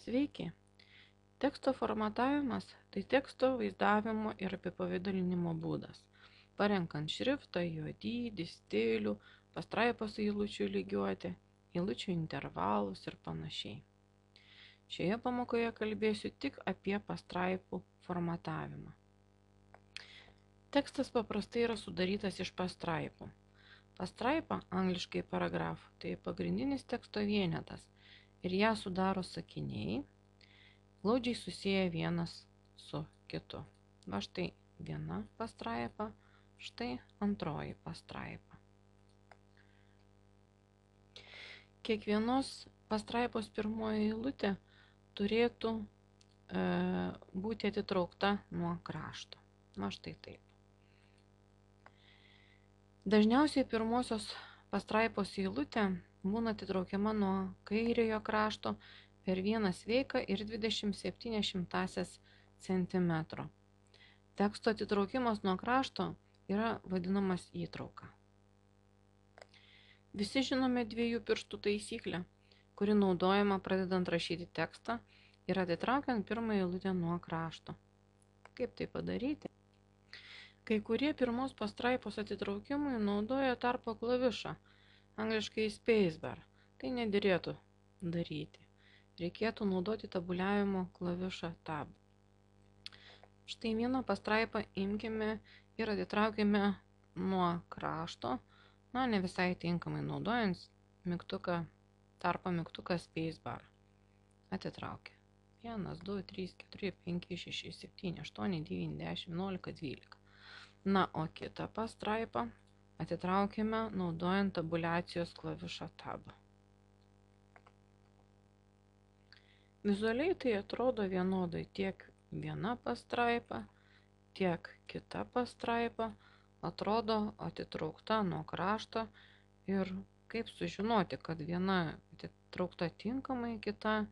Sveiki! Teksto formatavimas – tai teksto vaizdavimo ir apipavidalinimo būdas, parenkant šriftą, jo dydį, stilių, pastraipos eilučių lygiuotę, eilučių intervalus ir panašiai. Šioje pamokoje kalbėsiu tik apie pastraipų formatavimą. Tekstas paprastai yra sudarytas iš pastraipų. Pastraipa, angliškai paragraf, tai pagrindinis teksto vienetas ir ją sudaro sakiniai, glaudžiai susiję vienas su kitu. Va štai viena pastraipa, štai antroji pastraipa. Kiekvienos pastraipos pirmoji eilutė turėtų būti atitraukta nuo krašto. Va štai taip. Dažniausiai pirmosios pastraipos eilutė būna atitraukiama nuo kairiojo krašto per 1 sveiką ir 27 centimetro. Teksto atitraukimas nuo krašto yra vadinamas įtrauka. Visi žinome 2 pirštų taisyklę, kuri naudojama pradedant rašyti tekstą ir atitraukiant pirmąją eilutę nuo krašto. Kaip tai padaryti? Kai kurie pirmos pastraipos atitraukimui naudoja tarpo klavišą, angliškai spacebar. Tai nederėtų daryti. Reikėtų naudoti tabuliavimo klavišą tab. Štai vieną pastraipą imkime ir atitraukime nuo krašto, ne visai tinkamai naudojant mygtuką, tarpo mygtuką spacebar. Atitraukia. 1, 2, 3, 4, 5, 6, 7, 8, 9, 10, 11, 12. O kitą pastraipą atitraukime naudojant tabuliacijos klavišą tab. Vizualiai tai atrodo vienodai, tiek viena pastraipa, tiek kita pastraipa atrodo atitraukta nuo krašto ir kaip sužinoti, kad viena atitraukta tinkamai, kita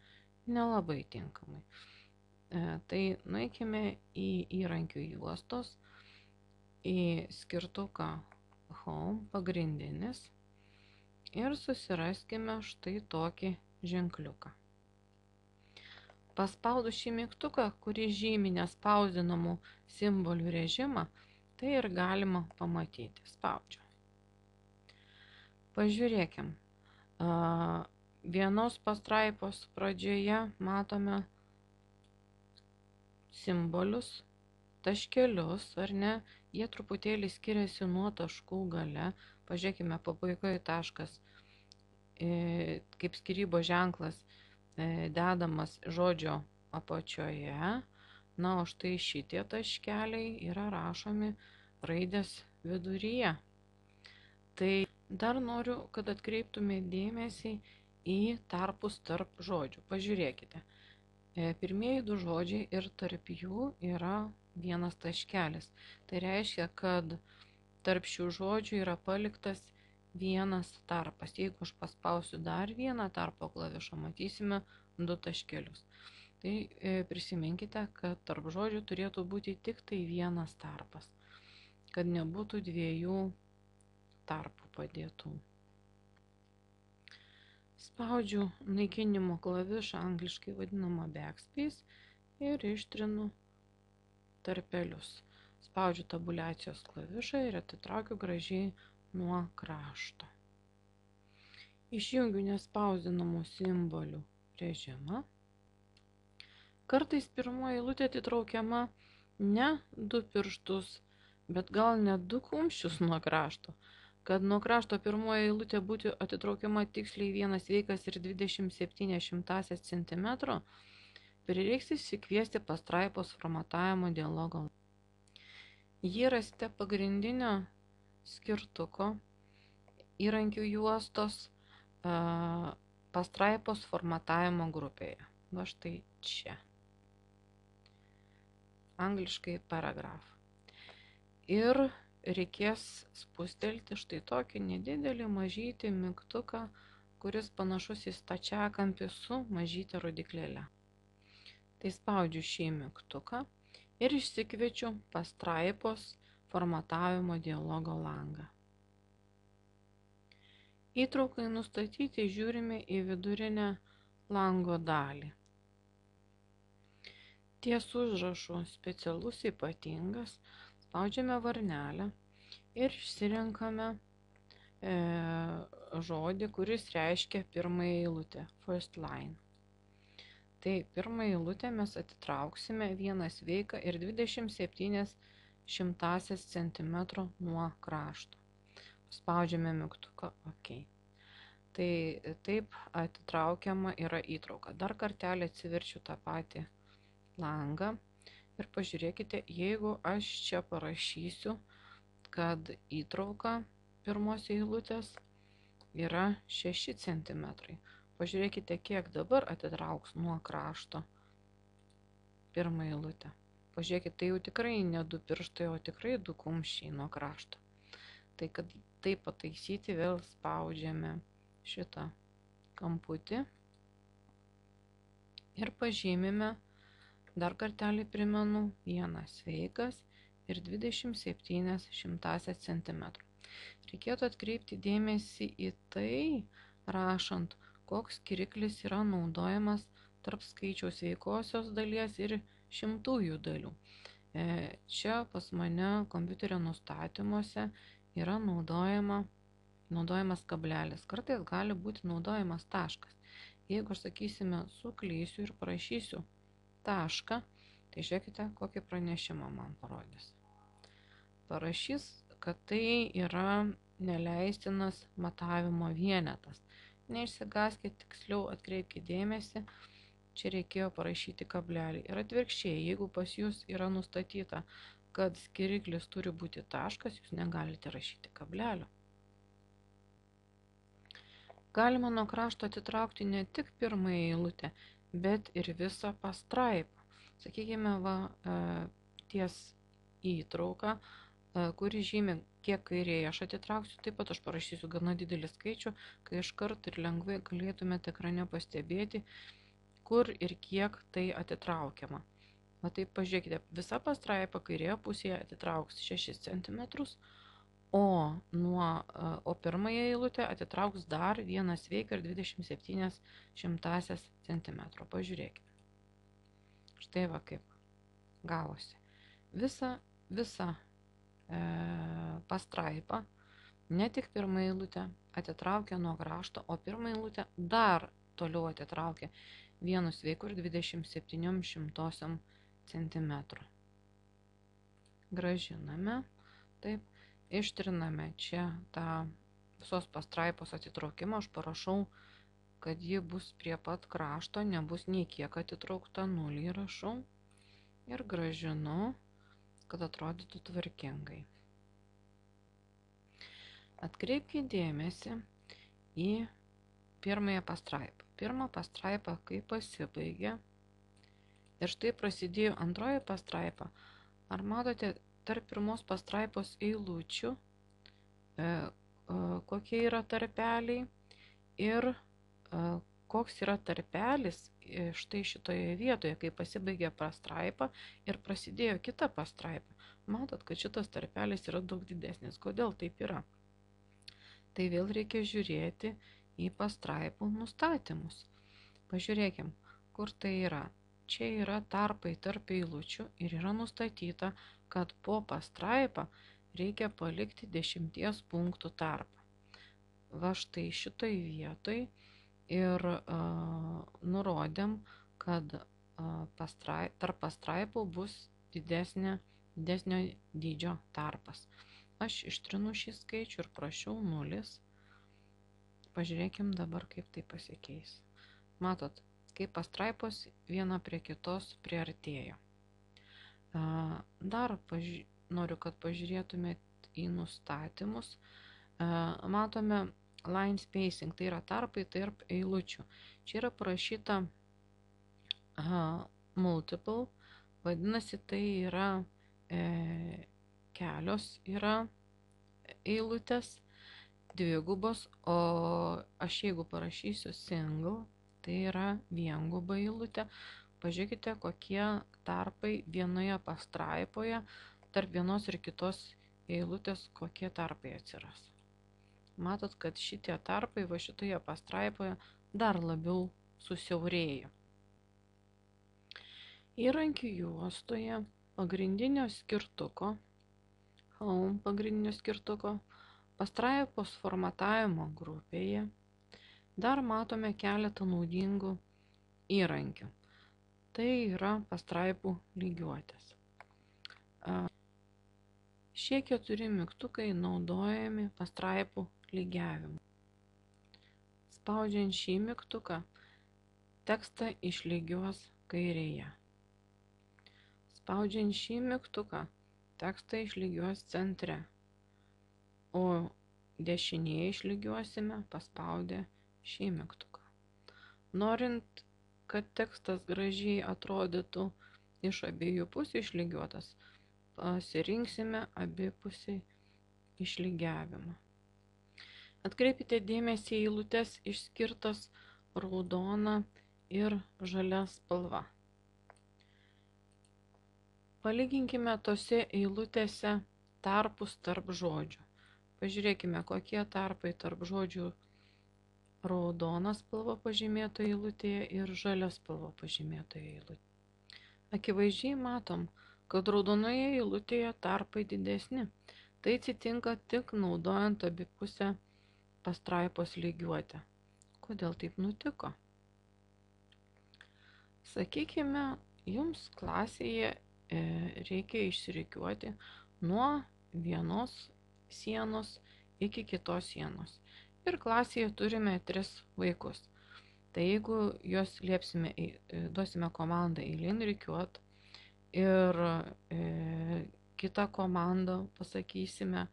nelabai tinkamai. Tai nueikime į įrankių juostos, į skirtuką Home pagrindinis ir susiraskime štai tokį ženkliuką. Paspaudus šį mygtuką, kuris žymi nespausdinamų simbolių režimą, tai ir galima pamatyti. Spaudžiu. Pažiūrėkim. Vienos pastraipos pradžioje matome simbolius, taškelius, ar ne? Jie truputėlį skiriasi nuo taškų gale. Pažiūrėkime, pabaigoje taškas, kaip skyrybos ženklas dedamas žodžio apačioje. O štai šitie taškeliai yra rašomi raidės viduryje. Tai dar noriu, kad atkreiptume dėmesį į tarpus tarp žodžių. Pažiūrėkite. Pirmieji 2 žodžiai ir tarp jų yra vienas taškelis. Tai reiškia, kad tarp šių žodžių yra paliktas vienas tarpas. Jeigu aš paspausiu dar vieną tarpo klavišą, matysime 2 taškelius. Tai prisiminkite, kad tarp žodžių turėtų būti tik tai vienas tarpas, kad nebūtų 2 tarpų padėtų. Spaudžiu naikinimo klavišą, angliškai vadinamą backspace, ir ištrinu tarpelius. Spaudžiu tabuliacijos klavišą ir atitraukiu gražiai nuo krašto. Išjungiu nespausdinamų simbolių režimą. Kartais pirmoji eilutė atitraukiama ne 2 pirštus, bet gal net 2 kumščius nuo krašto. Kad nuo krašto pirmoji eilutė būtų atitraukiama tiksliai 1 sveikas ir 27 centimetro, prireiks išsikviesti pastraipos formatavimo dialogo. Jį rasite pagrindinio skirtuko įrankių juostos pastraipos formatavimo grupėje. Va štai čia. Angliškai paragraf. Ir reikės spustelti štai tokį nedidelį mažytį mygtuką, kuris panašus į stačiakampį su mažytė rodiklėle. Tai spaudžiu šį mygtuką ir išsikviečiu pastraipos formatavimo dialogo langą. Įtraukai nustatyti žiūrime į vidurinę lango dalį. ties užrašu specialus ypatingas spaudžiame varnelę ir išsirenkame žodį, kuris reiškia pirmąją eilutę, first line. Tai pirmąją eilutę mes atitrauksime vieną sveiką ir 27 centimetro nuo krašto. Spaudžiame mygtuką OK. Tai taip atitraukiama yra įtrauka. Dar kartelį atsiverčiu tą patį langą ir pažiūrėkite, jeigu aš čia parašysiu, kad įtrauka pirmos eilutės yra 6 cm. Pažiūrėkite, kiek dabar atitrauks nuo krašto pirmą eilutę. Pažiūrėkite, tai jau tikrai ne 2 pirštai, o tikrai 2 kumščiai nuo krašto. Tai kad tai pataisyti, vėl spaudžiame šitą kamputį ir pažymime, dar kartelį primenu, vienas sveikas ir 27 cm. Reikėtų atkreipti dėmesį į tai, rašant, koks skiriklis yra naudojamas tarp skaičiaus sveikosios dalies ir šimtųjų dalių. Čia pas mane kompiuterio nustatymuose yra naudojamas kablelis. Kartais gali būti naudojamas taškas. Jeigu aš, sakysime, suklysiu ir parašysiu tašką, tai žiūrėkite, kokį pranešimą man parodys. Parašys, kad tai yra neleistinas matavimo vienetas. Neišsigąskite, tiksliau atkreipkite dėmesį, čia reikėjo parašyti kablelį. Ir atvirkščiai, jeigu pas jūs yra nustatyta, kad skiriklis turi būti taškas, jūs negalite rašyti kablelio. Galima nuo krašto atitraukti ne tik pirmąją eilutę, bet ir visą pastraipą. Sakykime, ties įtrauką, kuri žymi, kiek kairėje aš atitrauksiu, taip pat aš parašysiu gana didelį skaičių, kai iškart ir lengvai galėtumėte ekrane pastebėti, kur ir kiek tai atitraukiama. Va taip pažiūrėkite, visa pastraipa kairėje pusėje atitrauks 6 cm, o pirmąją eilutę atitrauks dar vieną sveiką ir 27 cm. Pažiūrėkite. Štai va kaip gavosi. Visa pastraipa, ne tik pirmą eilutę atitraukia nuo krašto, o pirmą eilutę dar toliau atitraukia vienu sveiku ir 27 cm. Gražiname, taip, ištriname čia tą visos pastraipos atitraukimą, aš parašau, kad ji bus prie pat krašto, nebus nei kiek atitraukta, 0 rašau ir gražinu, kad atrodytų tvarkingai. Atkreipkite dėmesį į pirmąją pastraipą. Pirmą pastraipą, kai pasibaigė, ir štai prasidėjo antroji pastraipa. Ar matote tarp pirmos pastraipos eilučių, kokie yra tarpeliai ir koks yra tarpelis štai šitoje vietoje, kai pasibaigė pastraipa ir prasidėjo kita pastraipa. Matot, kad šitas tarpelis yra daug didesnis. Kodėl taip yra? Tai vėl reikia žiūrėti į pastraipų nustatymus. Pažiūrėkim, kur tai yra. Čia yra tarpai tarp eilučių ir yra nustatyta, kad po pastraipą reikia palikti 10 punktų tarpą. Va štai šitoj vietoj ir nurodėm, kad tarp pastraipų bus didesnio dydžio tarpas. Aš ištrinu šį skaičių ir prašiau 0. Pažiūrėkim dabar, kaip tai pasikeis. Matot, kaip pastraipos viena prie kitos priartėjo. Dar noriu, kad pažiūrėtumėt į nustatymus. Matome line spacing, tai yra tarpai tarp eilučių. Čia yra parašyta multiple, vadinasi, tai yra kelios yra eilutės, dvigubos, o aš jeigu parašysiu single, tai yra vienguba eilutė. Pažiūrėkite, kokie tarpai vienoje pastraipoje, tarp vienos ir kitos eilutės, kokie tarpai atsiras. Matot, kad šitie tarpai va šitoje pastraipoje dar labiau susiaurėjo. Įrankių juostoje pagrindinio skirtuko, Home pagrindinio skirtuko, pastraipos formatavimo grupėje dar matome keletą naudingų įrankių. Tai yra pastraipų lygiuotės. Šie 4 mygtukai naudojami pastraipų lygiavimui. Spaudžiant šį mygtuką, tekstą išlygiuos kairėje. Spaudžiant šį mygtuką, tekstą išlygiuos centre, o dešinėje išlygiuosime paspaudę šį mygtuką. Norint, kad tekstas gražiai atrodytų iš abiejų pusių išlygiuotas, pasirinksime abipusiai išlygiavimą. Atkreipkite dėmesį į eilutes išskirtas raudona ir žalia spalva. Palyginkime tose eilutėse tarpus tarp žodžių. Pažiūrėkime, kokie tarpai tarp žodžių raudona spalva pažymėtoje eilutėje ir žalia spalva pažymėtoje eilutėje. Akivaizdžiai matom, kad raudonoje eilutėje tarpai didesni. Tai atsitinka tik naudojant abipusę pastraipos lygiuotę. Kodėl taip nutiko? Sakykime, jums klasėje reikia išsirikiuoti nuo vienos sienos iki kitos sienos. Ir klasėje turime 3 vaikus. Tai jeigu juos liepsime, duosime komandą eilin rikiuot ir kitą komandą pasakysime,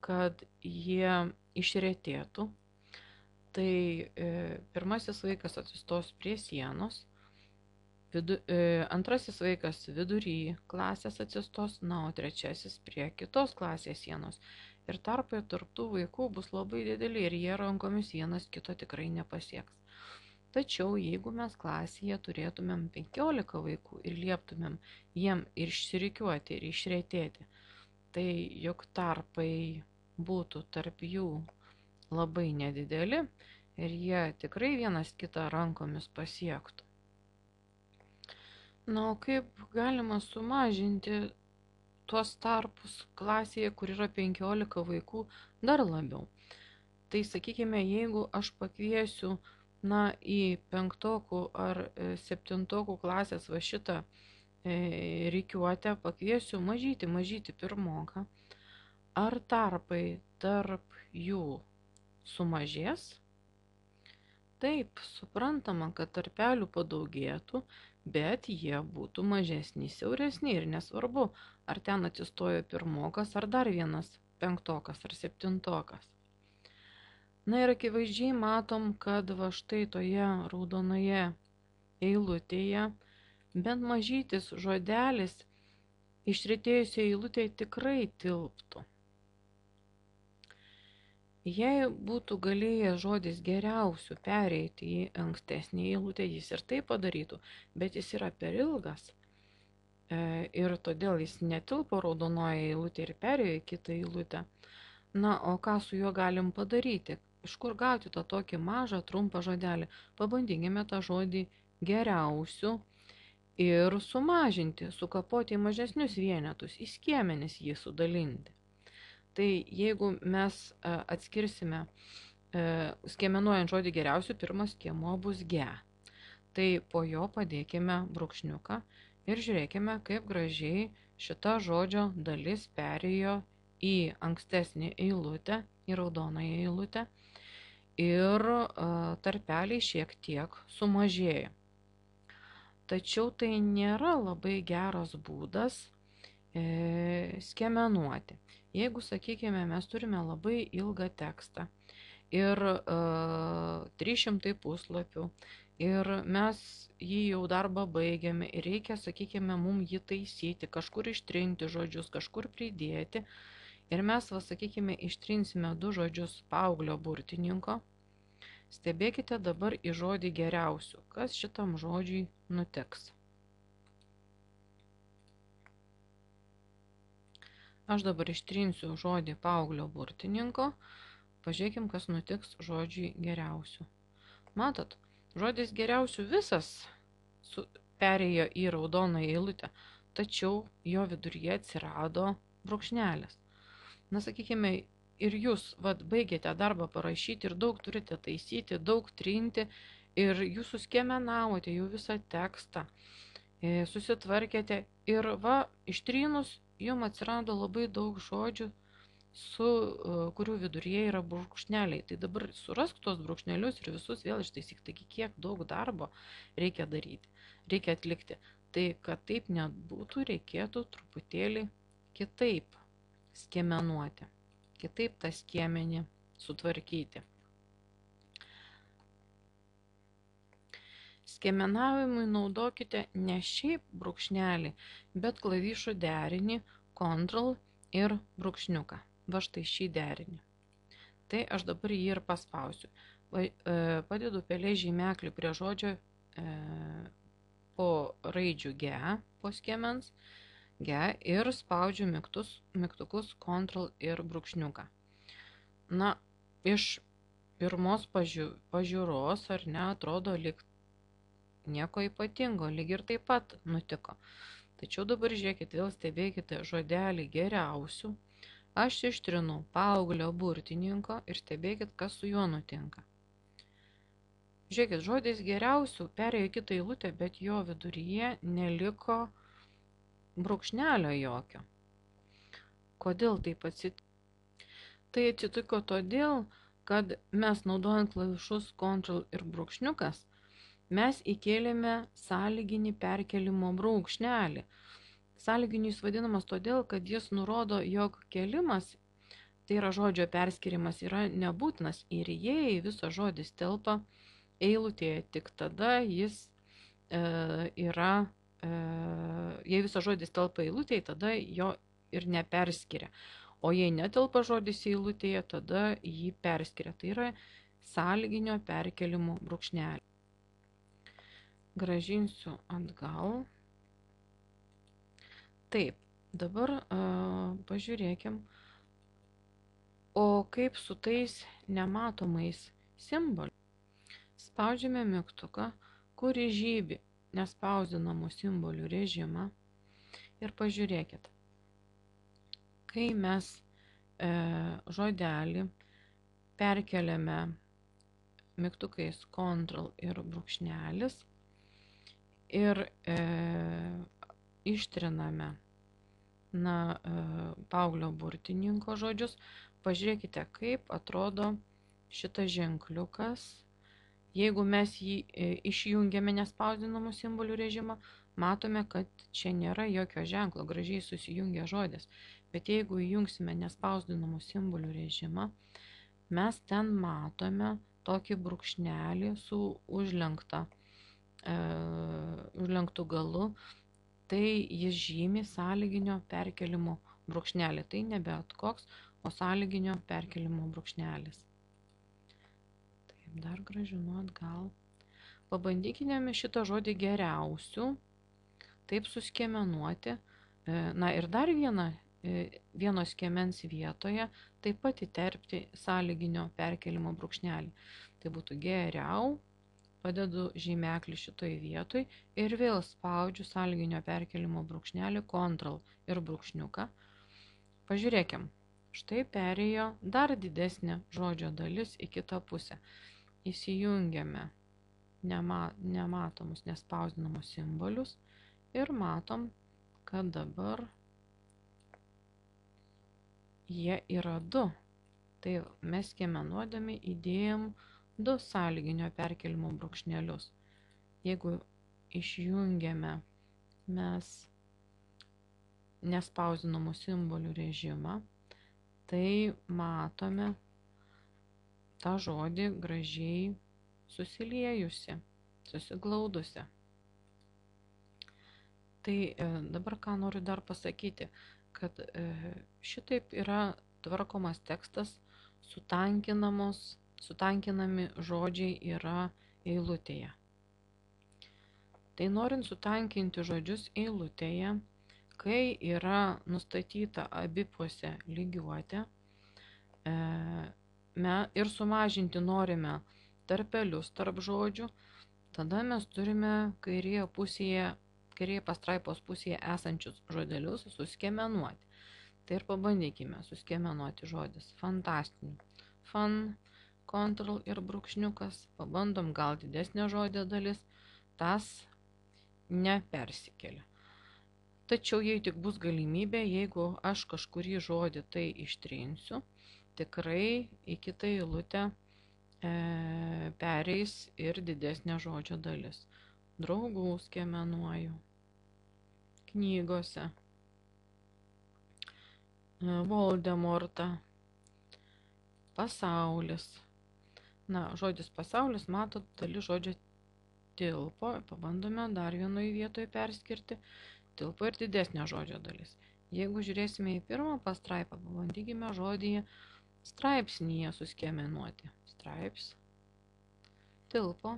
kad jie išretėtų, tai pirmasis vaikas atsistos prie sienos, antrasis vaikas vidury klasės atsistos, na, o trečiasis prie kitos klasės sienos. Ir tarpai tarptų vaikų bus labai dideli ir jie rankomis vienas kito tikrai nepasieks. Tačiau jeigu mes klasėje turėtumėm 15 vaikų ir lieptumėm jiem ir išsirikiuoti ir išretėti, tai juk tarpai būtų tarp jų labai nedideli ir jie tikrai vienas kitą rankomis pasiektų. Na, o kaip galima sumažinti tuos tarpus klasėje, kur yra 15 vaikų, dar labiau? Tai sakykime, jeigu aš pakviesiu, na, į 5 ar 7 klasės va šitą rikiuotę, pakviesiu mažytį pirmoką, ar tarpai tarp jų sumažės? Taip, suprantama, kad tarpelių padaugėtų, bet jie būtų mažesni, siauresni ir nesvarbu, ar ten atsistojo pirmokas, ar dar vienas 5 ar 7. Na ir akivaizdžiai matom, kad va štai toje raudonoje eilutėje bent mažytis žodelis išretėjusioje eilutėje tikrai tilptų. Jei būtų galėjęs žodis geriausių pereiti į ankstesnį eilutę, jis ir tai padarytų, bet jis yra per ilgas ir todėl jis netilpo raudonoje eilutė ir perėjo į kitą eilutę. Na, o ką su juo galim padaryti? Iš kur gauti tą tokį mažą, trumpą žodelį? Pabandykime tą žodį geriausių ir sumažinti, sukapoti į mažesnius vienetus, į skiemenis jį sudalinti. Tai jeigu mes atskirsime skiemenuojant žodį geriausių, pirmas skiemuo bus ge. Tai po jo padėkime brūkšniuką ir žiūrėkime, kaip gražiai šita žodžio dalis perėjo į ankstesnį eilutę, į raudonąją eilutę ir tarpeliai šiek tiek sumažėjo. Tačiau tai nėra labai geras būdas skiemenuoti. Jeigu, sakykime, mes turime labai ilgą tekstą ir 300 puslapių ir mes jį jau darbą baigiame ir reikia, sakykime, mums jį taisyti, kažkur ištrinti žodžius, kažkur pridėti ir mes, sakykime, ištrinsime 2 žodžius paauglio burtininko, stebėkite dabar į žodį geriausių, kas šitam žodžiui nutiks. Aš dabar ištrinsiu žodį paauglio burtininko, pažiūrėkim, kas nutiks žodžiui geriausių. Matot, žodis geriausių visas perėjo į raudoną eilutę, tačiau jo viduryje atsirado brūkšnelis. Na, sakykime, ir jūs baigėte darbą parašyti ir daug turite taisyti, daug trinti ir jūs suskiemenavote jau visą tekstą, susitvarkėte ir ištrynus jums atsirado labai daug žodžių, kurių viduryje yra brūkšneliai. Tai dabar surask tuos brūkšnelius ir visus vėl ištaisyk. Taigi kiek daug darbo reikia daryti, reikia atlikti. Tai kad taip nebūtų, reikėtų truputėlį kitaip skiemenuoti, kitaip tą skiemenį sutvarkyti. Skiemenavimui naudokite ne šiaip brūkšnelį, bet klavišų derinį Ctrl ir brūkšniuką. Va štai šį derinį. Tai aš dabar jį ir paspausiu. Padedu pelės žymeklį prie žodžio po raidžių G, po skiemens G ir spaudžiu mygtukus Ctrl ir brūkšniuką. Na, iš pirmos pažiūros, ar ne, atrodo lyg nieko ypatingo, lyg ir taip pat nutiko. Tačiau dabar žiūrėkit, vėl stebėkite žodelį geriausių. Aš ištrinu paauglio burtininko ir stebėkit, kas su juo nutinka. Žiūrėkit, žodis geriausių perėjo kitą eilutę, bet jo viduryje neliko brūkšnelio jokio. Kodėl taip atsitiko? Tai atsitiko todėl, kad mes naudojant klavišus Ctrl ir brūkšniukas, mes įkėlėme sąlyginį perkelimo brūkšnelį. Sąlyginiu jis vadinamas todėl, kad jis nurodo, jog kėlimas, tai yra žodžio perskirimas, yra nebūtinas ir jei visas žodis telpa eilutėje, tik tada jis jei visas žodis telpa eilutėje, tada jo ir neperskiria. O jei netelpa žodis eilutėje, tada jį perskiria. Tai yra sąlyginio perkelimo brūkšnelį. Grąžinsiu atgal. Taip, dabar pažiūrėkim, o kaip su tais nematomais simboliais. Spaudžiame mygtuką, kurį žybi nespausdinamų simbolių režimą ir pažiūrėkit. Kai mes žodelį perkeliame mygtukais Ctrl ir brūkšnelis ir ištriname paauglio burtininko žodžius, pažiūrėkite, kaip atrodo šitas ženkliukas. Jeigu mes jį išjungiame nespausdinamų simbolių režimą, matome, kad čia nėra jokio ženklo, gražiai susijungia žodis. Bet jeigu įjungsime nespausdinamų simbolių režimą, mes ten matome tokį brūkšnelį su užlenktu galu. Tai jis žymi sąlyginio perkelimo brūkšnelį. Tai ne bet koks, o sąlyginio perkelimo brūkšnelis. Taip, dar grąžinu atgal. Pabandykime šitą žodį geriausių, taip suskiemenuoti. Na ir dar vieno skiemens vietoje taip pat įterpti sąlyginio perkelimo brūkšnelį. Tai būtų geriau. Padedu žymeklį šitoj vietoj ir vėl spaudžiu sąlyginio perkelimo brūkšnelį Ctrl ir brūkšniuką. Pažiūrėkim, štai perėjo dar didesnė žodžio dalis į kitą pusę. Įsijungiame nematomus nespausdinamus simbolius ir matom, kad dabar jie yra du. Tai mes skiemenuodami įdėjom du sąlyginio perkelimo brūkšnelius. Jeigu išjungiame mes nespausdinamų simbolių režimą, tai matome tą žodį gražiai susiliejusi, susiglaudusi. Tai dabar ką noriu dar pasakyti, kad šitaip yra tvarkomas tekstas, sutankinami žodžiai yra eilutėje. Tai norint sutankinti žodžius eilutėje, kai yra nustatyta abipusė lygiuotė ir sumažinti norime tarpelius tarp žodžių, tada mes turime kairėje pastraipos pusėje esančius žodelius suskiemenuoti. Tai ir pabandykime suskiemenuoti žodis fantastinių. Fun, control ir brūkšniukas. Pabandom gal didesnė žodžio dalis, tas nepersikelia. Tačiau jei tik bus galimybė, jeigu aš kažkurį žodį tai ištrinsiu, tikrai į kitą eilutę pereis ir didesnė žodžio dalis. Draugų skiemenuoju, knygose, Voldemortą, pasaulis. Na, žodis pasaulis, matot, dalis žodžio tilpo. Pabandome dar vienoje vietoje perskirti. Tilpo ir didesnė žodžio dalis. Jeigu žiūrėsime į pirmą pastraipą, pabandykime žodį straipsnyje suskiemenuoti. Straips. Tilpo.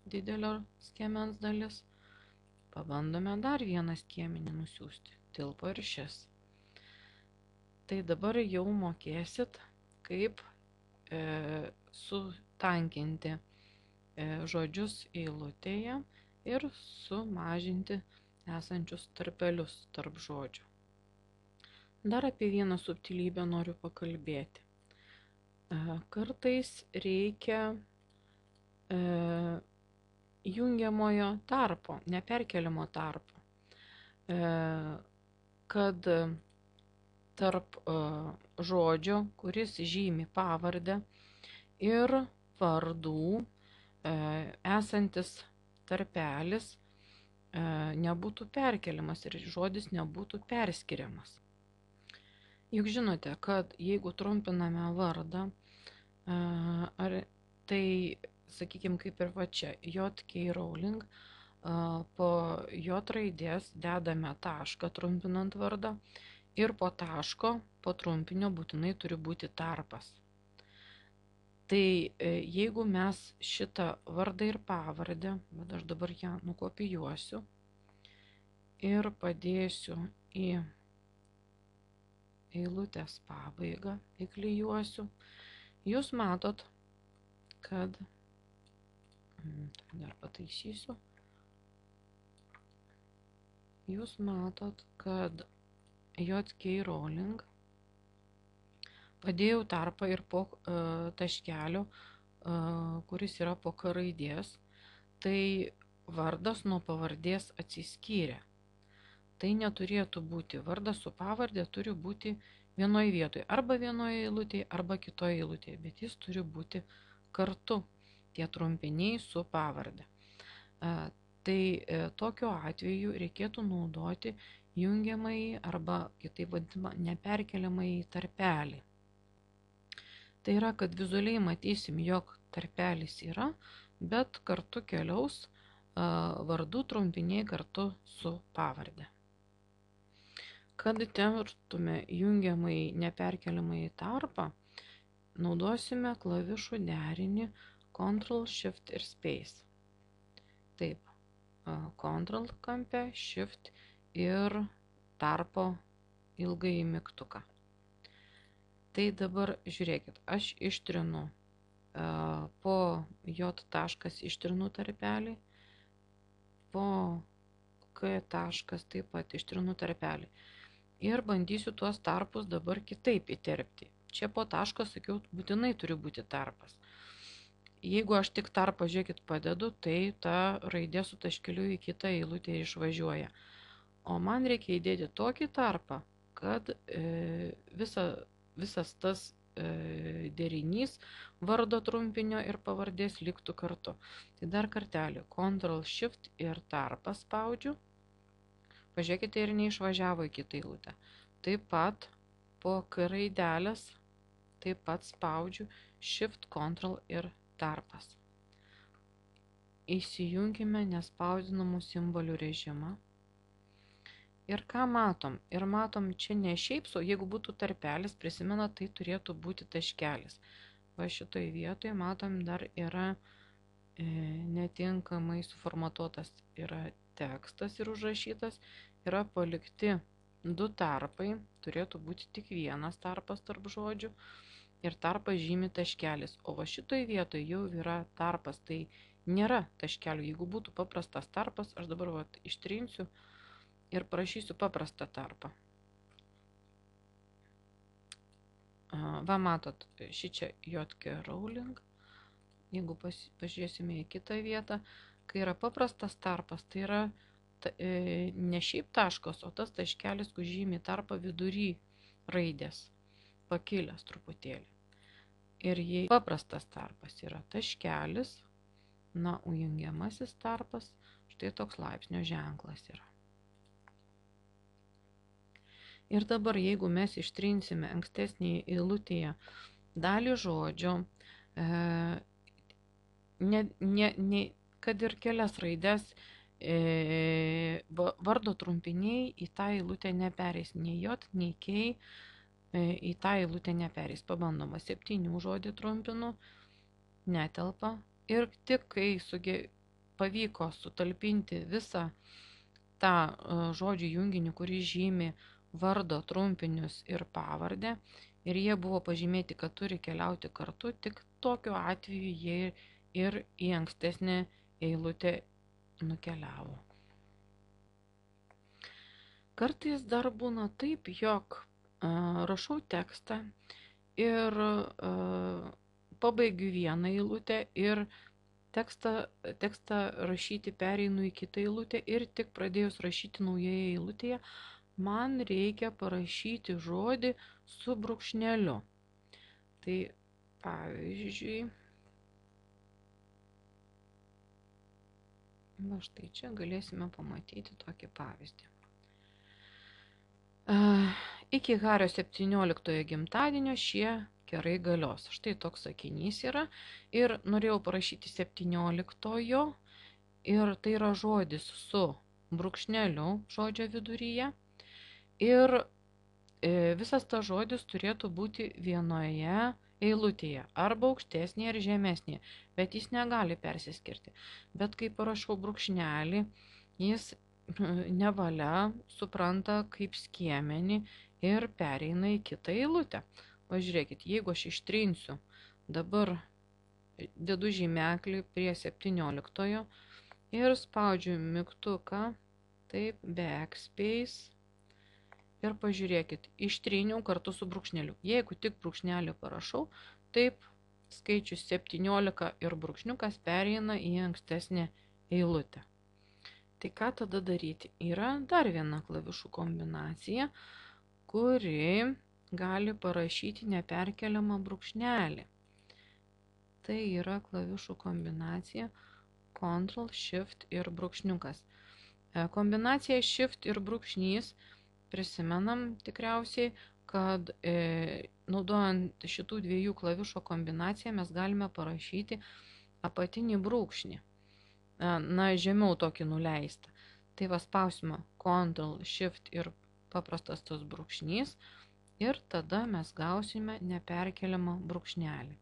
Didelio skiemens dalis. Pabandome dar vieną skiemenį nusiųsti. Tilpo ir šis. Tai dabar jau mokėsit, kaip sutankinti žodžius eilutėje ir sumažinti esančius tarpelius tarp žodžių. Dar apie vieną subtilybę noriu pakalbėti. Kartais reikia jungiamojo tarpo, neperkeliamo tarpo, kad tarp žodžio, kuris žymi pavardę, ir vardų esantis tarpelis nebūtų perkeliamas ir žodis nebūtų perskiriamas. Juk žinote, kad jeigu trumpiname vardą, tai, sakykime, kaip ir va čia, J.K. Rowling, po J raidės dedame tašką trumpinant vardą, ir po taško, po trumpinio būtinai turi būti tarpas. Tai jeigu mes šitą vardą ir pavardę, bet aš dabar ją nukopijuosiu ir padėsiu į eilutės pabaigą, įklijuosiu, jūs matot, kad, dar pataisysiu, jūs matot, kad J.K. Rowling padėjau tarpą ir po taškelio, kuris yra po K raidės, tai vardas nuo pavardės atsiskyrė. Tai neturėtų būti. Vardas su pavardė turi būti vienoje vietoje, arba vienoje eilutėje, arba kitoje eilutėje, bet jis turi būti kartu, tie trumpiniai su pavardė. Tai tokiu atveju reikėtų naudoti jungiamąjį arba kitaip vadinamą neperkeliamąjį tarpelį. Tai yra, kad vizualiai matysim, jog tarpelis yra, bet kartu keliaus vardų trumpiniai kartu su pavardė. Kad temtume jungiamąjį neperkeliamąjį tarpą, naudosime klavišų derinį Ctrl, Shift ir Space. Taip, Ctrl kampe, Shift ir tarpo ilgąjį mygtuką. Tai dabar žiūrėkit, aš ištrinu po J taškas ištrinu tarpelį, po K taškas taip pat ištrinu tarpelį. Ir bandysiu tuos tarpus dabar kitaip įterpti. Čia po taško, sakiau, būtinai turi būti tarpas. Jeigu aš tik tarpą, žiūrėkit, padedu, tai ta raidė su taškeliu į kitą eilutę išvažiuoja. O man reikia įdėti tokį tarpą, kad visas tas derinys vardo trumpinio ir pavardės liktų kartu. Tai dar kartelį, Ctrl, Shift ir tarpą spaudžiu. Pažiūrėkite, ir neišvažiavo į kitą eilutę. Taip pat po K raidelės, taip pat spaudžiu Shift, Ctrl ir tarpas. Įsijunkime nespausdinamų simbolių režimą. Ir ką matom? Ir matom, čia ne šiaip sau, jeigu būtų tarpelis, prisimena, tai turėtų būti taškelis. Va šitoje vietoje, matom, dar yra netinkamai suformatuotas yra tekstas ir užrašytas, yra palikti du tarpai, turėtų būti tik vienas tarpas tarp žodžių ir tarpas žymi taškelis. O va šitoje vietoje jau yra tarpas, tai nėra taškelių. Jeigu būtų paprastas tarpas, aš dabar ištrinsiu ir parašysiu paprastą tarpą. Va, matot, šičia J.K. Rowling. Jeigu pažiūrėsime į kitą vietą, kai yra paprastas tarpas, tai yra ne šiaip taškas, o tas taškelis, kur žymi tarpą vidury raidės, pakilęs truputėlį. Ir jei paprastas tarpas yra taškelis, na, o jungiamasis tarpas, štai toks laipsnio ženklas yra. Ir dabar, jeigu mes ištrinsime ankstesnėje eilutėje dalį žodžio, kad ir kelias raidės, vardo trumpiniai į tą eilutę nepereis, nei J, nei K, į tą eilutę nepereis. Pabandoma 7 žodį trumpinu, netelpa. Ir tik kai pavyko sutalpinti visą tą žodžių junginį, kurį žymi vardo trumpinius ir pavardę, ir jie buvo pažymėti, kad turi keliauti kartu, tik tokiu atveju jie ir į ankstesnę eilutę nukeliavo. Kartais dar būna taip, jog rašau tekstą ir pabaigiu vieną eilutę ir tekstą rašyti pereinu į kitą eilutę ir tik pradėjus rašyti naujoje eilutėje, man reikia parašyti žodį su brūkšneliu. Tai pavyzdžiui, va štai čia galėsime pamatyti tokį pavyzdį. Iki Hario 17 gimtadienio šie kerai galios. Štai toks sakinys yra. Ir norėjau parašyti 17 ir tai yra žodis su brūkšneliu žodžio viduryje. Ir visas tas žodis turėtų būti vienoje eilutėje, arba aukštesnėje ar žemesnėje, bet jis negali persiskirti. Bet kai parašau brūkšnelį, jis nevalia supranta kaip skiemenį ir pereina į kitą eilutę. Pažiūrėkit, jeigu aš ištrinsiu, dabar dedu žymeklį prie 17 ir spaudžiu mygtuką, taip, backspace. Ir pažiūrėkit, ištryniau kartu su brūkšneliu. Jeigu tik brūkšnelį parašau, taip skaičius 17 ir brūkšniukas pereina į ankstesnę eilutę. Tai ką tada daryti? Yra dar viena klavišų kombinacija, kuri gali parašyti neperkeliamą brūkšnelį. Tai yra klavišų kombinacija Ctrl, Shift ir brūkšniukas. Kombinacija Shift ir brūkšnys, prisimenam tikriausiai, kad naudojant šitų dviejų klavišų kombinaciją mes galime parašyti apatinį brūkšnį. Na, žemiau tokį nuleistą. Tai va spausime Ctrl, Shift ir paprastas tas brūkšnys ir tada mes gausime neperkeliamą brūkšnelį.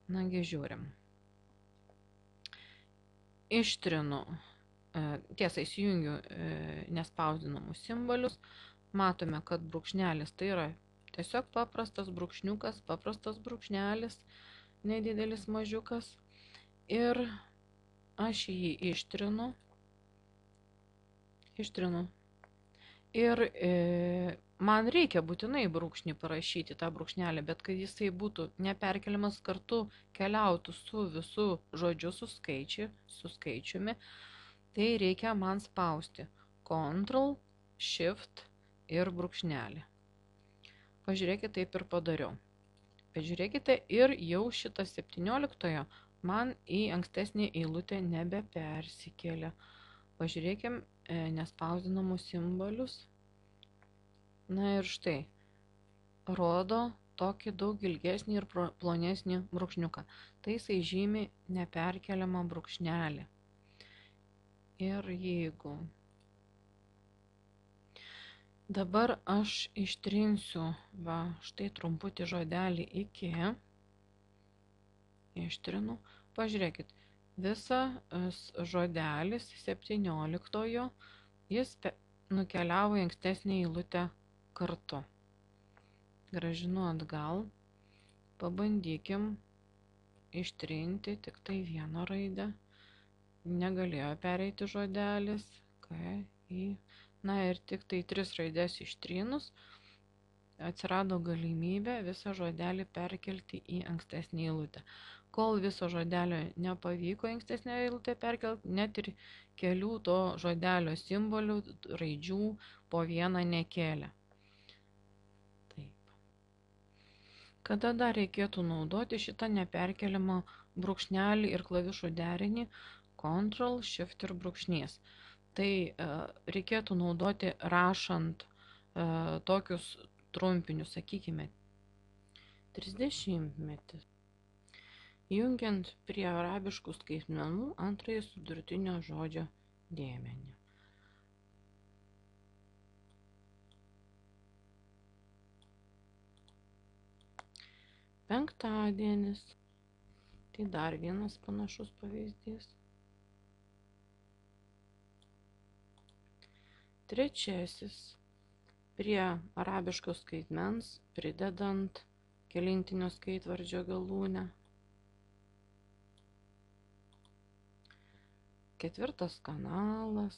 Nagi žiūrim. Ištrinu. Tiesa, įsijungiu nespausdinamus simbolius, matome, kad brūkšnelis tai yra tiesiog paprastas brūkšniukas, paprastas brūkšnelis, nedidelis mažiukas ir aš jį ištrinu ir man reikia būtinai brūkšnį parašyti tą brūkšnelį, bet kad jisai būtų neperkeliamas kartu keliautų su visų žodžiu su skaičiumi, tai reikia man spausti Ctrl, Shift ir brūkšnelį. Pažiūrėkite, taip ir padariau. Pažiūrėkite, ir jau šitą 17 man į ankstesnį eilutę nebepersikėlė. Pažiūrėkim nespausdinamus simbolius. Na ir štai, rodo tokį daug ilgesnį ir plonesnį brūkšniuką. Tai jisai žymi neperkeliamą brūkšnelį. Ir jeigu dabar aš ištrinsiu, va, štai trumputį žodelį iki, ištrinu, pažiūrėkit, visas žodelis 17, jis nukeliavo į ankstesnę eilutę kartu. Grąžinu atgal, pabandykim ištrinti tik tai vieną raidę. Negalėjo pereiti žodelis. K, I. Na ir tik tai 3 raidės ištrynus atsirado galimybė visą žodelį perkelti į ankstesnį eilutę. Kol viso žodelio nepavyko ankstesnę eilutę perkelti, net ir kelių to žodelio simbolių, raidžių po vieną nekėlė. Taip. Kada dar reikėtų naudoti šitą neperkeliamą brūkšnelį ir klavišų derinį Ctrl, Shift ir brūkšnys? Tai reikėtų naudoti rašant tokius trumpinius, sakykime, 30-metis. Jungiant prie arabiškų skaitmenų antrąjį sudurtinio žodžio dėmenį. Penktadienis. Tai dar vienas panašus pavyzdys. Trečiasis. Prie arabiško skaitmens pridedant kelintinio skaitvardžio galūnę. Ketvirtas kanalas.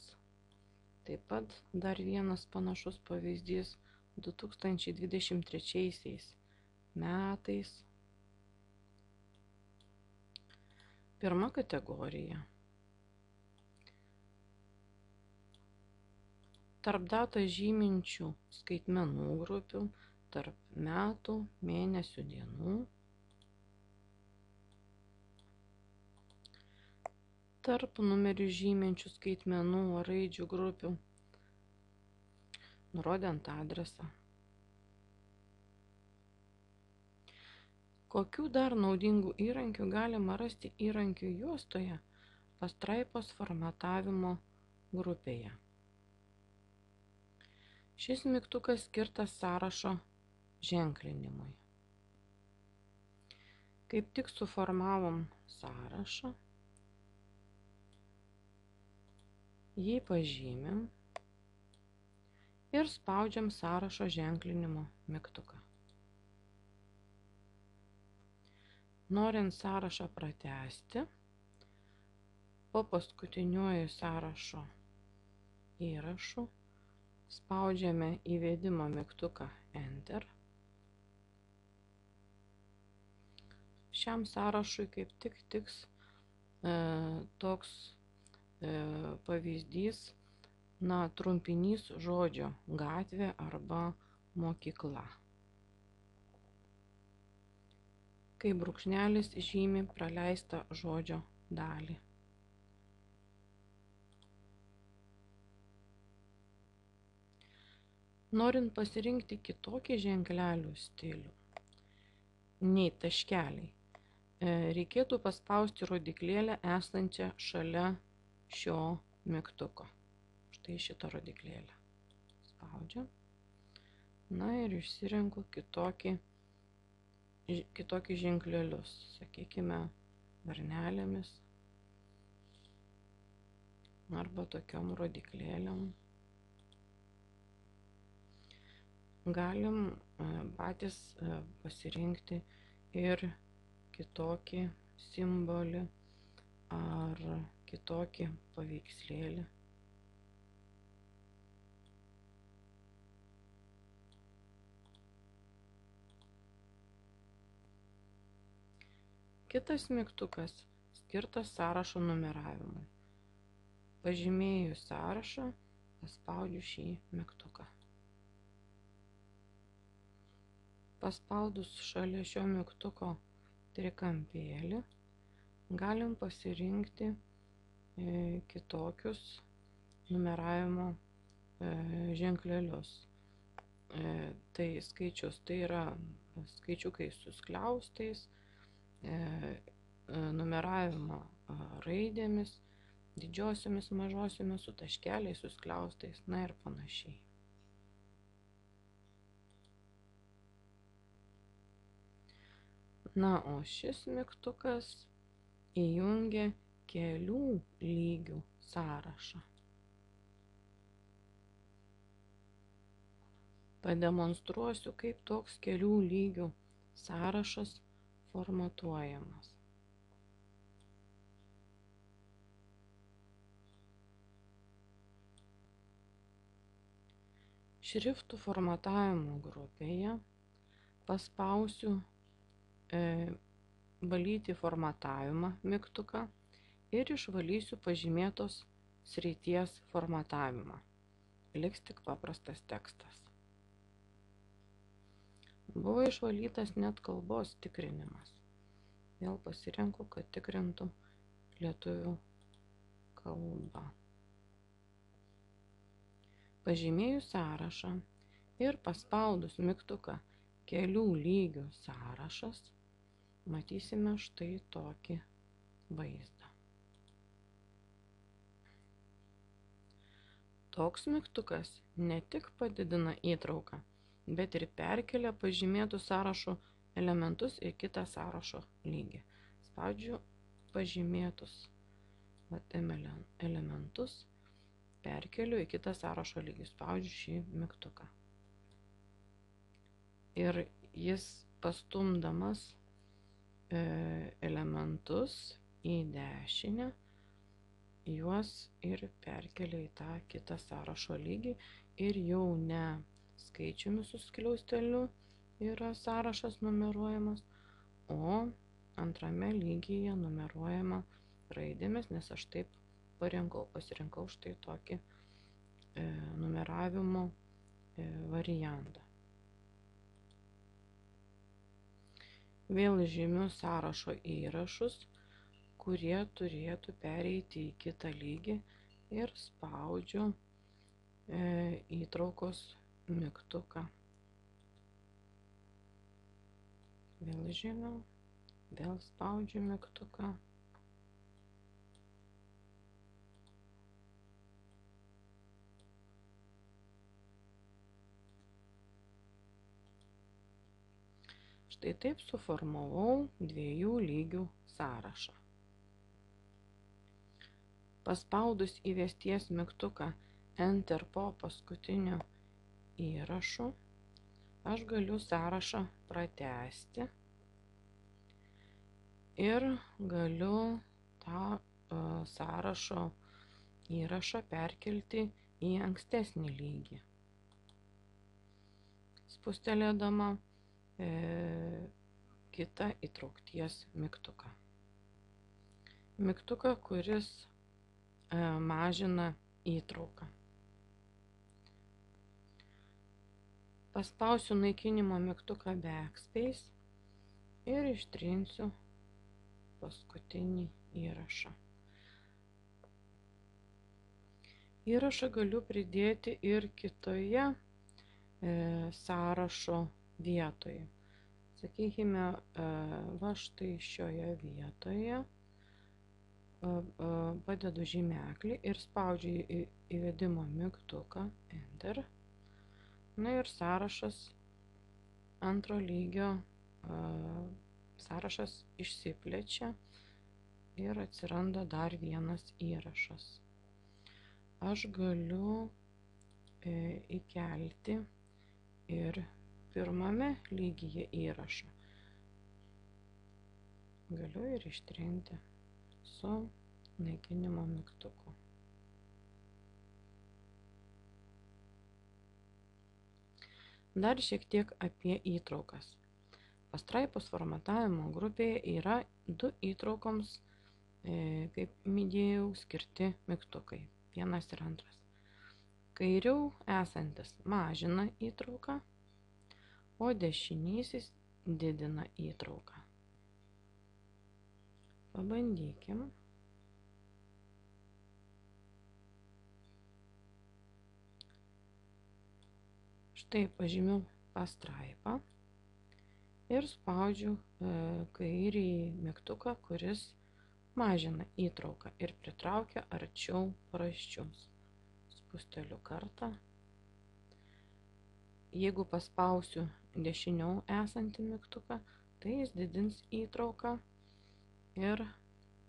Taip pat dar vienas panašus pavyzdys 2023 metais. Pirma kategorija. Tarp datą žyminčių skaitmenų grupių, tarp metų, mėnesių, dienų. Tarp numerių žyminčių skaitmenų ar raidžių grupių, nurodant adresą. Kokių dar naudingų įrankių galima rasti įrankių juostoje pastraipos formatavimo grupėje? Šis mygtukas skirtas sąrašo ženklinimui. Kaip tik suformavom sąrašą, jį pažymim ir spaudžiam sąrašo ženklinimo mygtuką. Norint sąrašą pratęsti, po paskutiniuoju sąrašo įrašu spaudžiame įvedimo mygtuką Enter. Šiam sąrašui kaip tik tiks toks pavyzdys, trumpinys žodžio gatvė arba mokykla. Kai brūkšnelis žymi praleistą žodžio dalį. Norint pasirinkti kitokį ženklelių stilių nei taškeliai, reikėtų paspausti rodiklėlę esančią šalia šio mygtuko. Štai šitą rodiklėlę. Spaudžiam. Na ir išsirenku kitokį ženklelius, sakykime, varnelėmis arba tokiom rodiklėlėm. Galim patys pasirinkti ir kitokį simbolį ar kitokį paveikslėlį. Kitas mygtukas skirtas sąrašo numeravimui. Pažymėjus sąrašą, paspaudžiu šį mygtuką. Paspaudus šalia šio mygtuko trikampėlį, galim pasirinkti kitokius numeravimo ženklelius. Tai skaičius, tai yra skaičiukai su skliaustais, numeravimo raidėmis, didžiosiomis, mažosiomis, su taškeliais, su skliaustais, na ir panašiai. Na, o šis mygtukas įjungia kelių lygių sąrašą. Pademonstruosiu, kaip toks kelių lygių sąrašas formatuojamas. Šriftų formatavimo grupėje paspausiu valyti formatavimą mygtuką ir išvalysiu pažymėtos srities formatavimą. Liks tik paprastas tekstas. Buvo išvalytas net kalbos tikrinimas. Vėl pasirenku, kad tikrintų lietuvių kalbą. Pažymėjus sąrašą ir paspaudus mygtuką kelių lygių sąrašas, matysime štai tokį vaizdą. Toks mygtukas ne tik padidina įtrauką, bet ir perkelia pažymėtų sąrašo elementus į kitą sąrašo lygį. Spaudžiu pažymėtus elementus, perkeliu į kitą sąrašo lygį, spaudžiu šį mygtuką. Ir jis pastumdamas elementus į dešinę, juos ir perkelia į tą kitą sąrašo lygį ir jau ne skaičiumi su skliausteliu yra sąrašas numeruojamas, o antrame lygyje numeruojama raidėmis, nes aš taip pasirinkau štai tokį numeravimo variantą. Vėl žymiu sąrašo įrašus, kurie turėtų pereiti į kitą lygį ir spaudžiu įtraukos mygtuką. Vėl žymiu, vėl spaudžiu mygtuką. Štai taip suformavau dviejų lygių sąrašą. Paspaudus įvesties mygtuką Enter po paskutiniu įrašu, aš galiu sąrašą pratęsti ir galiu tą sąrašo įrašą perkelti į ankstesnį lygį. Spustelėdama kitą įtraukties mygtuką. Mygtuką, kuris mažina įtrauką. Paspausiu naikinimo mygtuką Backspace ir ištrinsiu paskutinį įrašą. Įrašą galiu pridėti ir kitoje sąrašo vietoje. Sakykime, va štai šioje vietoje padedu žymeklį ir spaudžiu įvedimo mygtuką Enter. Na ir sąrašas antro lygio sąrašas išsiplečia ir atsiranda dar vienas įrašas. Aš galiu įkelti ir pirmame lygyje įrašą. Galiu ir ištrinti su naikinimo mygtuku. Dar šiek tiek apie įtraukas. Pastraipos formatavimo grupėje yra du įtraukoms, kaip minėjau, skirti mygtukai. Vienas ir antras. Kairiau esantis mažina įtrauką, o dešinysis didina įtrauką. Pabandykim. Štai pažymiu pastraipą ir spaudžiu kairįjį mygtuką, kuris mažina įtrauką ir pritraukia arčiau paraščius. Spusteliu kartą. Jeigu paspausiu dešiniau esantį mygtuką, tai jis didins įtrauką ir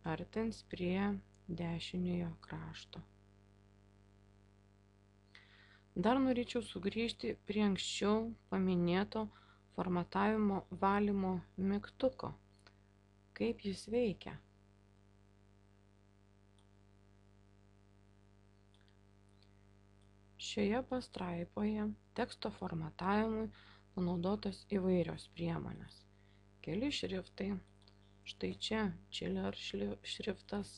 artins prie dešiniojo krašto. Dar norėčiau sugrįžti prie anksčiau paminėto formatavimo valymo mygtuko. Kaip jis veikia? Šioje pastraipoje teksto formatavimui panaudotos įvairios priemonės. Keli šriftai. Štai čia Chiller šriftas,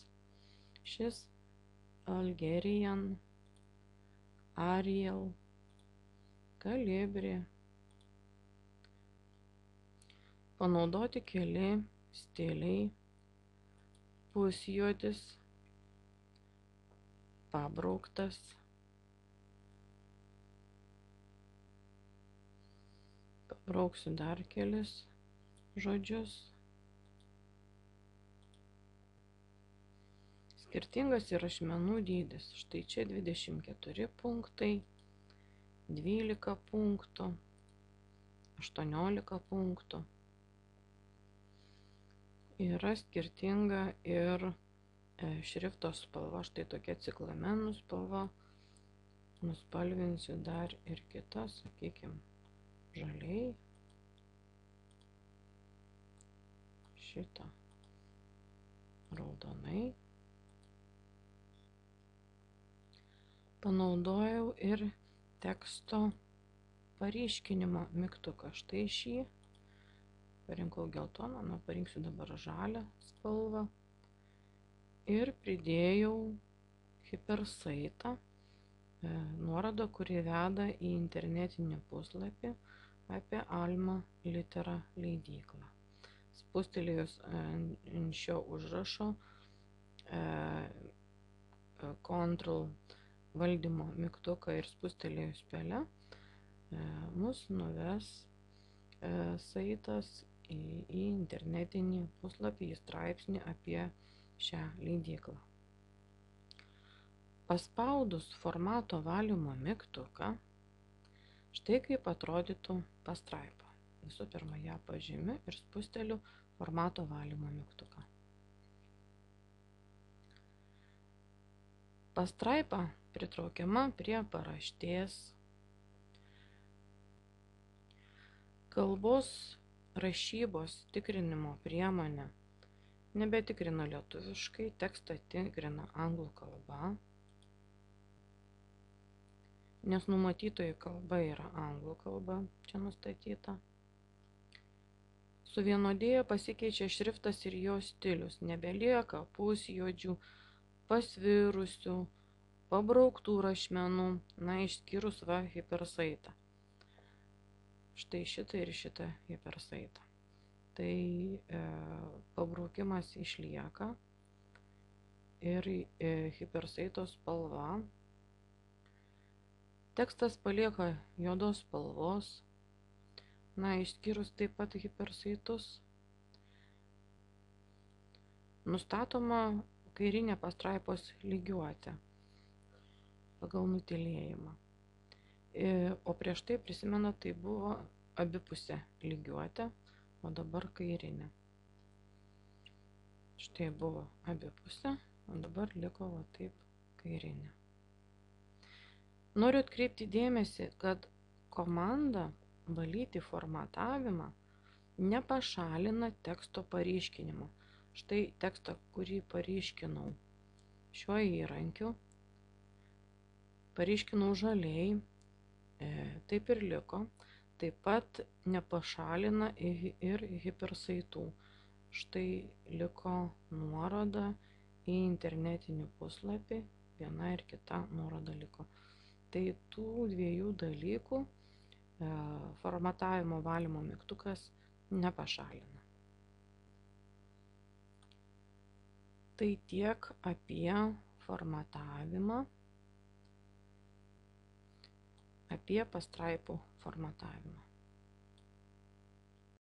šis Algerian, Arial, Calibri. Panaudoti keli stiliai, pusjuodis, pabrauktas, pabrauksiu dar kelis žodžius. Skirtingas yra ašmenų dydis. Štai čia 24 punktai, 12 punktų, 18 punktų. Yra skirtinga ir šrifto spalva. Štai tokia ciklamenų spalva. Nuspalvinsiu dar ir kitą, sakykime, žaliai. Šitą raudonai. Panaudojau ir teksto paryškinimo mygtuką. Štai šį. Parinkau geltoną, parinksiu dabar žalią spalvą. Ir pridėjau hipersaitą, nuorodą, kuri veda į internetinį puslapį apie Alma Litera leidyklą. Spustelėjus ant šio užrašo Ctrl valdymo mygtuką ir spustelėjus pele, mus nuves saitas į internetinį puslapį, į straipsnį apie šią leidyklą. Paspaudus formato valymo mygtuką, štai kaip atrodytų pastraipa. Visų pirma, ją pažymiu ir spusteliu formato valymo mygtuką. Pastraipa pritraukiama prie paraštės. Kalbos rašybos tikrinimo priemonė nebetikrina lietuviškai, tekstą tikrina anglų kalba, nes numatytoji kalba yra anglų kalba, čia nustatyta. Suvienodėja pasikeičia šriftas ir jo stilius, nebelieka pusjuodžių, pasvirusių, pabrauktų rašmenų, išskyrus hipersaitą. Štai šitą ir šitą hipersaitą. Tai pabraukimas išlieka ir hipersaito spalva. Tekstas palieka juodos spalvos, išskyrus taip pat hipersaitus. Nustatoma kairinė pastraipos lygiuotė pagal nutylėjimą. O prieš tai, prisimena, tai buvo abipusė lygiuotė, o dabar kairinė. Štai buvo abipusė, o dabar liko taip kairinė. Noriu atkreipti dėmesį, kad komanda valyti formatavimą nepašalina teksto paryškinimo. Štai tekstą, kurį paryškinau šiuo įrankiu, paryškinau žaliai, taip ir liko. Taip pat nepašalina ir hipersaitų. Štai liko nuoroda į internetinį puslapį, viena ir kita nuoroda liko. Tai tų dviejų dalykų formatavimo valymo mygtukas nepašalina. Tai tiek apie formatavimą, apie pastraipų formatavimą.